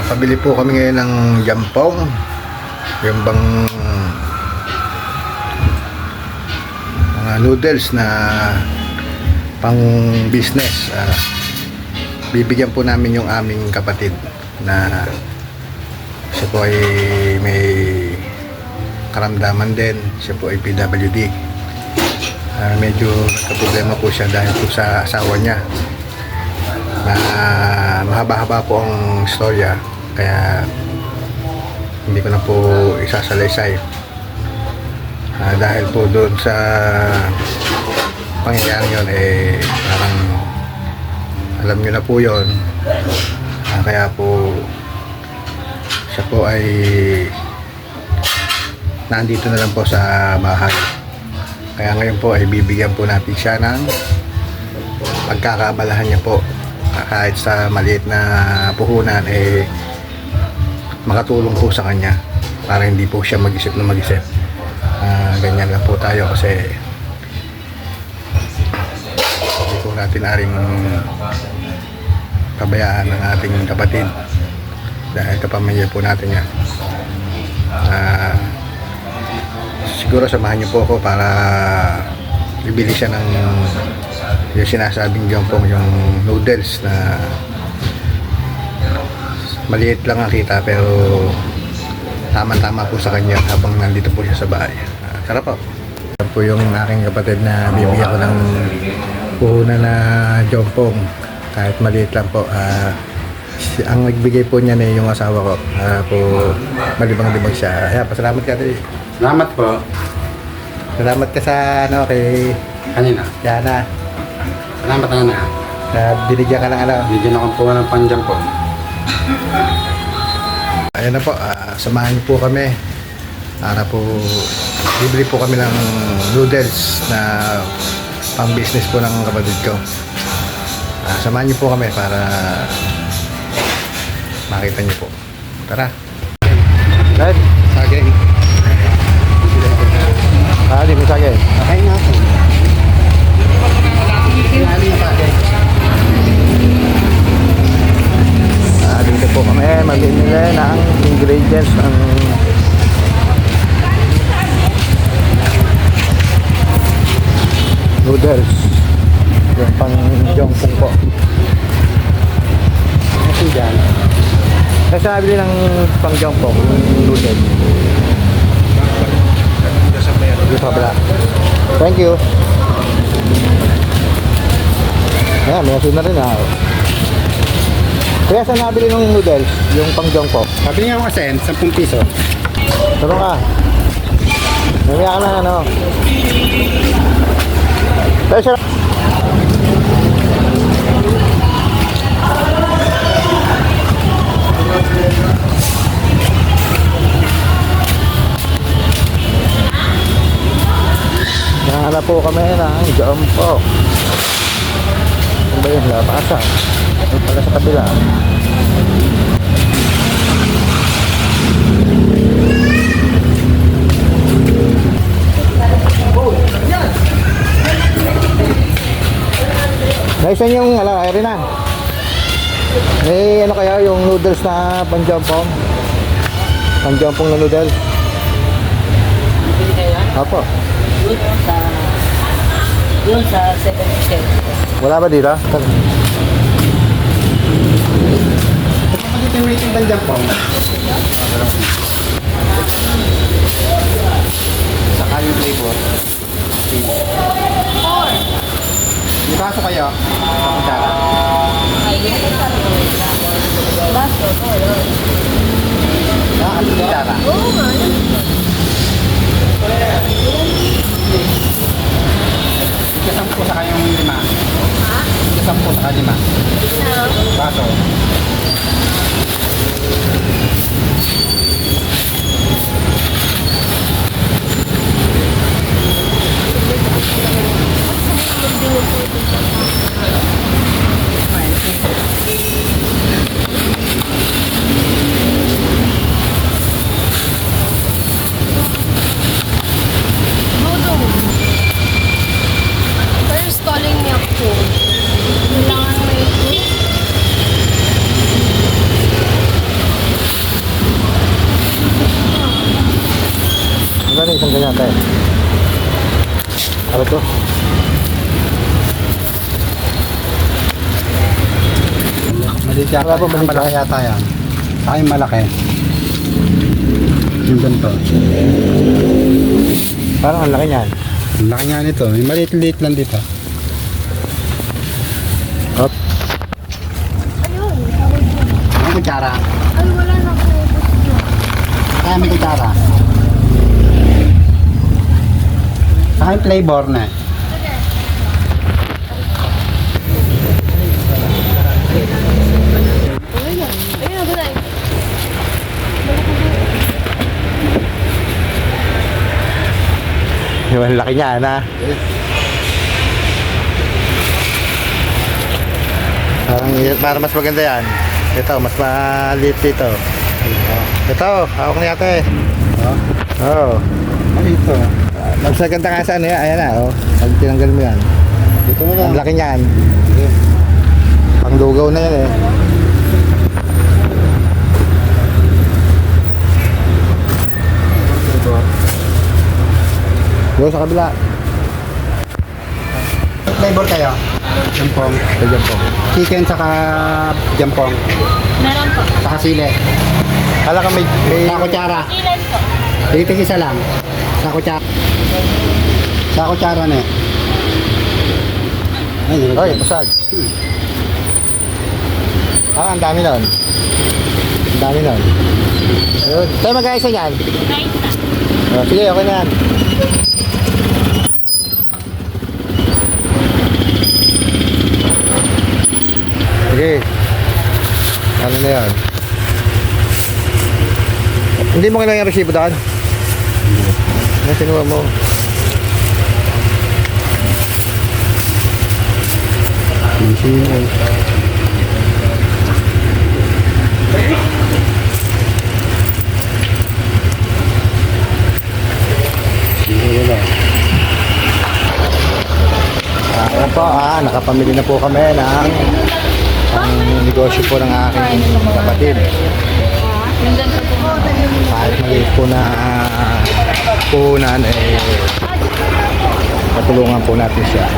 Pabili po kami ngayon ng jampong, yung bang mga noodles na pang business. Bibigyan po namin yung aming kapatid na siya po ay may karamdaman din. Siya po ay PWD. Medyo nagka-problema po siya dahil po sa asawa niya, na mahaba-haba po ang istorya, kaya hindi ko na po isasalaysay. Dahil po doon sa pangyayari yun, parang alam nyo na po yun. Kaya po siya po ay nandito na lang po sa bahay. Kaya ngayon po ay bibigyan po natin siya ng pagkakaabalahan niya po. Kahit sa maliit na puhunan, makatulong po sa kanya para hindi po siya mag-isip na mag-isip. Ganyan lang po tayo, kasi hindi po natin aring pabayaan ng ating kapatid dahil kapamilya po natin yan. Siguro samahan niyo po ako para bibili siya ng yung sinasabing jampong, yung noodles na maliit lang ang kita pero tama-tama po sa kanya habang nandito po siya sa bahay. Tara po. Yan po yung aking kapatid na bibigyan ko ng puhunan na jampong, kahit maliit lang po. Ang nagbigay po niya na yung asawa ko. Po malibang-libang siya. Ayan, pasalamat ka din. Salamat po. Salamat ka sa kay Kanina. Yana. Salamat na. Binigyan ka ng Bigyan ako po ng panjam po. Ayan na po, samahan niyo po kami para po bibili po kami ng noodles na pang business po ng kapatid ko. Samahan niyo po kami para makita niyo po. Tara. Right? Saging. Di mo saging. Okay na po. Dito po kami mamimili ng ingredients ng noodles, yung pang jampong po. Kasi dyan. Kasi nabili ng pang jampong noodles dito sa kabila. Thank you. Ayan, may asin na rin Kaya saan nabili ng noodles? Yung pang jampong? Sabi nga ako kasi, 10 piso. Turo ka. Mamaya ka lang Pero siya. Nakala po kami ng jampong. Ano ba yun? Labasan. Ito pala sa kabila. Naisan yung Irina. May kaya yung noodles na panjampong? Panjampong na noodles. Apo. Yun sa 7%. Wala ba dito? Dito yung waiting panjam po. Saka yung flavor. Yung kaso kayo, kutsara. Baso, Ano kutsara? oo nga. Ika-10 saka yung 5. Ha? Ika-10 saka 5. Kaso. isang ganyan tayo. Ano to? Maliit yata. Wala po, maliit malaki lang. yata yan. Saka yung malaki. Yung ganito. Parang ang laki niyan. Ang laki nga nito. Yung maliit-liit lang dito. Hop. Ayun. May kutsara. Ay, wala na ako. Kaya may kutsara. Saka yung flavor na. Ayun, gulay. Yung laki niya, na. Parang mas maganda yan. Ito, mas maliit dito. Ito, hawak na yata eh. Oh. Oo. Maliit to. Mas maganda nga sa ano yan. Ayan na, oh. Pag tinanggal mo yan. Dito mo lang. Ang laki niyan. Panglugaw na yan eh. Go sa kabila. Flavor kayo? Jampong. Kaya po. Chicken saka jampong. Meron po. Saka sili. Kala ka may... Sa kutsara. Ilan po? Titig isa lang. Sa kutsara. Sa kutsara na eh. Ay, nilagyan. Oy, basag. Ang dami nun. Ang dami nun. Ayun. Tayo mag-aisa yan. Rice na. Oh, sige, okay na yan. Sige. Ano na yan? Hindi mo kailangan yung resibo doon? Ano sinuha mo? Sili. Ayan po, nakapamili na po kami ng ang negosyo po ng aking kapatid. Yung ganito po. Kahit maliit po na puhunan, eh, patulungan po natin siya.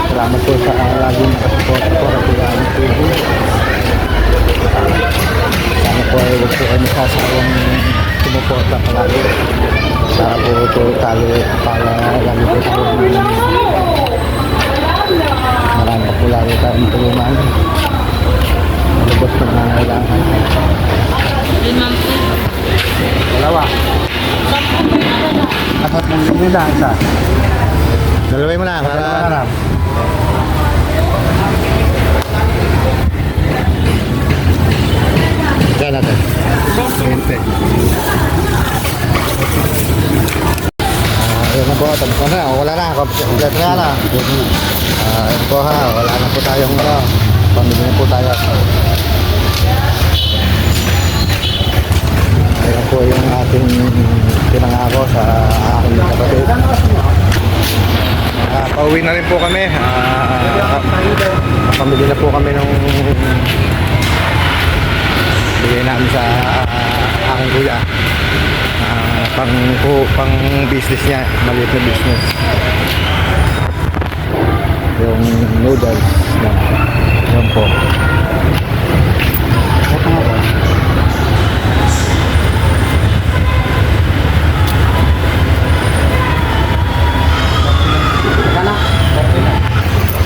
Salamat po sa laging nakasupport po sa Pagano TV. Sana po ay huwag po kayo masasawang sumuporta palagi. Para po talo para lagi po tayo marami po lagi tayong tulungan. Malubos na nangangailangan. Limang po. Dalawa. Dapat mong yun lang isa. Dalaway mo na para Harap. Diyan natin. 20. Ayun na po, tapos na. Wala na. Kompleto na na. Ayun po ha. Wala na po tayong pamili na po tayo. Ayun po yung ating pinangako sa aking kapatid. Pauwi na rin po kami. Pamili na po kami nung bigay namin sa aking kuya. Pang business niya, maliit na business. Yung noodles na yun po. Ito nga po.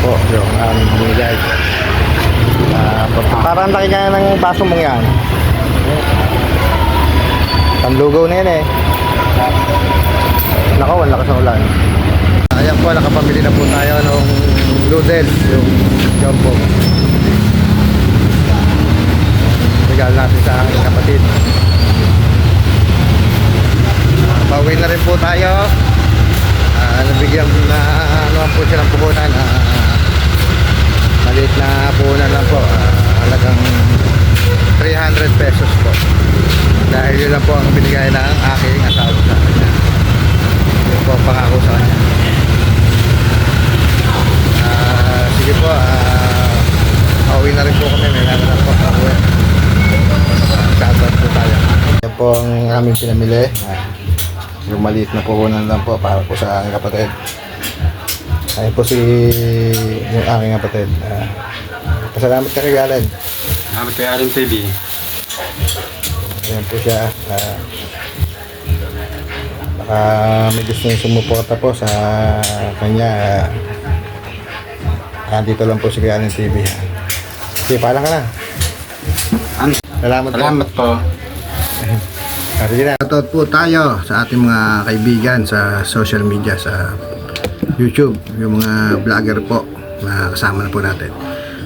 Po, yung binigay. Parang laki kaya ng baso mong yan. Panlugaw na yan eh. Nako, wala ka sa ulan. Ayan po, nakapamili na po tayo ng noodles, yung jumbo. Regalo natin sa aking kapatid. Pauwi na rin po tayo. Nabigyan na ano po siya ng puhunan. Maliit na puhunan lang po. Halagang 300 pesos po. Dahil yun lang po ang binigay ng aking asawa sa kanya. Yun po ang pangako sa kanya. Sige po, pauwi na rin po kami. May naganap po ako. Shoutout po tayo. Yan po, po ang aming pinamili. Yung maliit na puhunan lang po para po sa aking kapatid. Ayun po yung aking kapatid. Pasalamat ka kay Alan. Salamat kay Alan TV. Ayan po siya. Baka may gusto yung sumuporta po sa kanya. Dito lang po si Alan TV. Okay, paalam ka na. Salamat po. Sige na. Shoutout po tayo sa ating mga kaibigan sa social media, sa YouTube, yung mga vlogger po na kasama na po natin.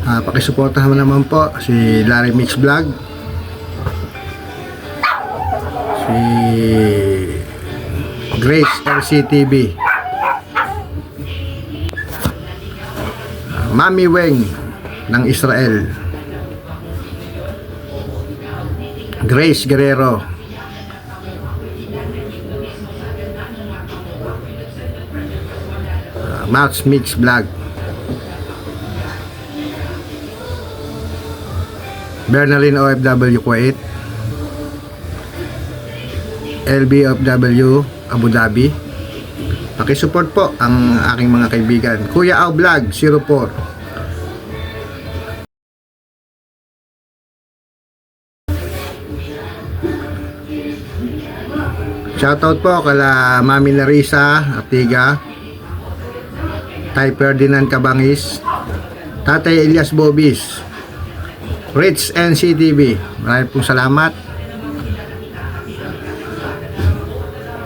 Pakisuportahan naman po si Larry Mix Vlog, si Grace RCTV, Mami Weng ng Israel, Grace Guerrero, Max Mix Vlog, Bernalyn OFW Kuwait, LBFW Abu Dhabi. Pakisupport po ang aking mga kaibigan. Kuya Au Vlog 04. Shoutout po kala Mami Larissa Artiga, Tay Ferdinand Cabangis, Tatay Elias Bobis, Rich NCTV. Maraming pong salamat.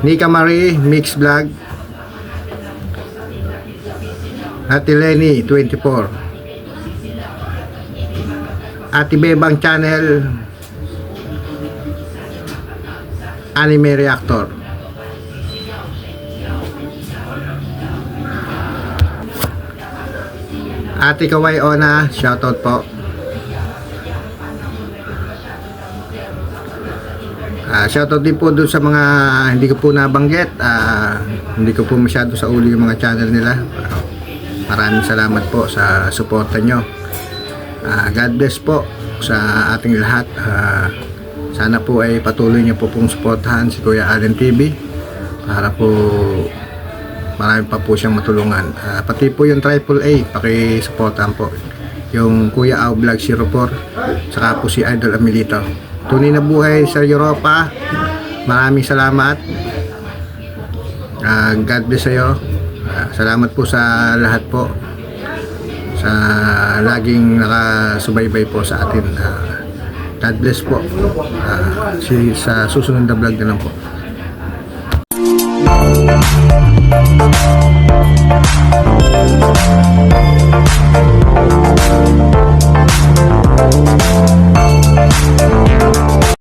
Nika Marie Mix Vlog, Ate Lenny 24, Ate Bebang Channel, Anime Reactor, Ate Kawai Ona, shoutout po. Shoutout din po dun sa mga hindi ko po nabanggit. Hindi ko po masyado sa ulo yung mga channel nila. Maraming salamat po sa suporta nyo. God bless po sa ating lahat. Sana po ay patuloy nyo po pong suportahan si Kuya Allen TV para po marami pa po siyang matulungan. Pati po yung AAA, pakisuportahan po yung Kuya Au Vlog 04, saka po si Idol Amelito. Tunay na buhay sa Europa. Maraming salamat. God bless sa'yo. Salamat po sa lahat po, sa laging nakasubaybay po sa atin. God bless po. Sa susunod na vlog na lang po.